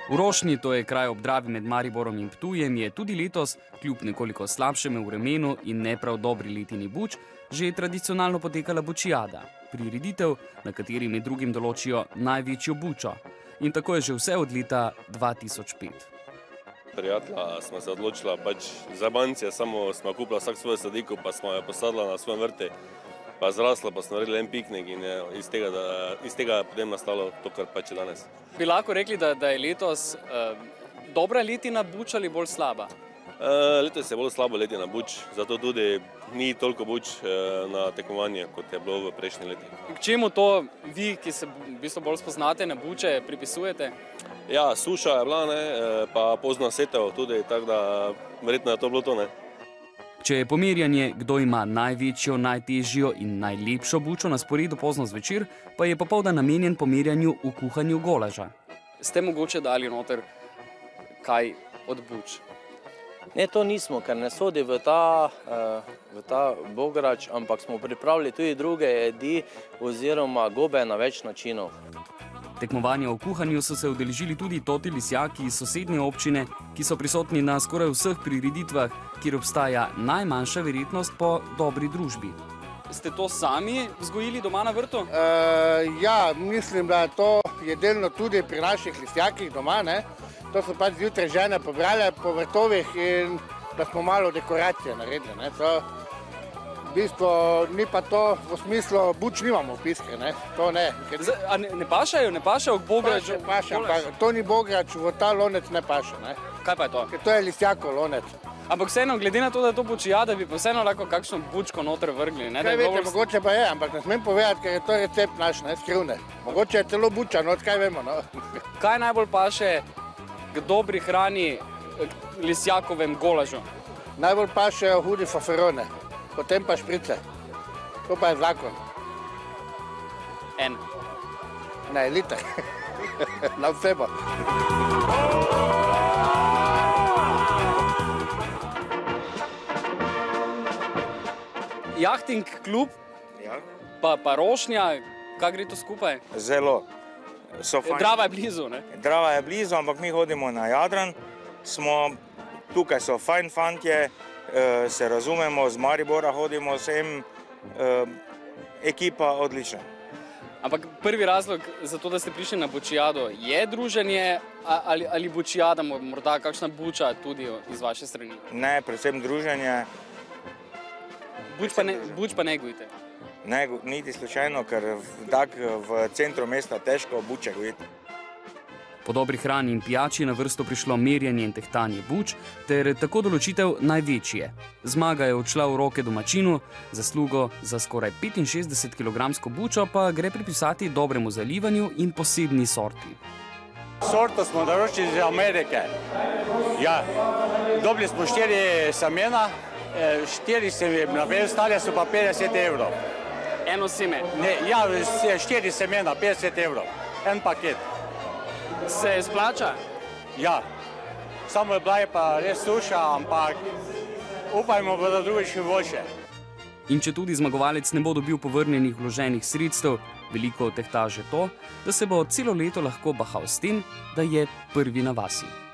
V Rošnji, to je kraj ob Dravi med Mariborom in Ptujem, je tudi letos, kljub nekoliko slabšemu vremenu in ne prav dobri letini buč, že tradicionalno potekala bučijada, prireditev, na kateri med drugim določijo največjo bučo. In tako je že vse od leta 2005. Prijatelja smo se odločila za bancije, samo smo kupila vsak svojo sadiko, pa smo jo posadila na svojem vrtu, pa zrasla, pa smo naredili en piknik in iz tega je potem nastalo to, kar je danes. Bi lahko rekli, da je letos dobra letina buč ali bolj slaba? Letos je bolj slabo letina buč, zato tudi ni toliko buč na tekmovanje, kot je bilo v prejšnji leti. K čemu to vi, ki se v bistvu bolj spoznate na buče, pripisujete? Ja, suša je bila, pa pozna setev tudi, tako da verjetno je to bilo to, ne. Če je pomerjanje, kdo ima največjo, najtežjo in najlepšo bučo na sporedu pozno zvečer, pa je popoldan namenjen pomerjanju v kuhanju golaža. Ste mogoče dali noter kaj od buč? Ne, to nismo, ker ne sodi v ta bograč, ampak smo pripravili tudi druge jedi oziroma gobe na več načinov. Tekmovanja v kuhanju so se udeležili tudi toti lisjaki iz sosednje občine, ki so prisotni na skoraj vseh prireditvah, kjer obstaja najmanjša verjetnost po dobri družbi. Ste to sami vzgojili doma na vrtu? Ja, mislim, da je to delno tudi pri naših lisjakih doma, ne. To so pač zjutraj žene pobrale po vrtovih in da smo malo dekoracije naredili, ne. To v bistvu ni pa to v smislu, buč nimamo v piskri, ne. To ne. A ne pašajo k bograču? Paše, ampak to ni bograč, v ta lonec ne paše, ne. Kaj pa je to? Ker to je lisjakov lonec. Ampak vseeno, glede na to, da je to bučijada, bi pa vseeno lahko kakšno bučko noter vrgli, ne? Kaj vete, mogoče pa je, ampak ne smem povedati, ker je to recept naš, ne, skrivne. Mogoče je celo buča, no, kaj vemo, no. Kaj najbolj paše k dobri hrani lisjakovem golažu? Najbolj pašejo hudi faferone, potem pa šprice. To pa je zakon. En. Ne, liter. Na osebo. Jahting klub, pa Rošnja, kako gre to skupaj? Zelo. Drava je blizu, ne? Drava je blizu, ampak mi hodimo na Jadran. Tukaj so fajn fantje, se razumemo, z Maribora hodimo sem, ekipa odlična. Ampak prvi razlog za to, da ste prišli na bučijado, je druženje ali bučijada, morda kakšna buča tudi iz vaše strani? Ne, predvsem druženje. Buč pa ne gojite? Ne, niti slučajno, ker v centru mesta težko buče gojiti. Po dobri hrani in pijači je na vrsto prišlo merjanje in tehtanje buč, ter tako določitev največje. Zmaga je odšla v roke domačinu, zaslugo za skoraj 65-kilogramsko bučo pa gre pripisati dobremu zalivanju in posebni sorti. Sorto smo naročili iz Amerike. Ja, dobili smo 4 semena, 4 semena, ostale so pa 50 evrov. Eno seme? Ne, ja, 4 semena, 50 evrov, en paket. Se splača? Ja, samo je bila pa res suša, ampak upajmo, da drugič še boljše. In če tudi zmagovalec ne bo dobil povrnjenih vloženih sredstev, veliko tehta že to, da se bo celo leto lahko bahal s tem, da je prvi na vasi.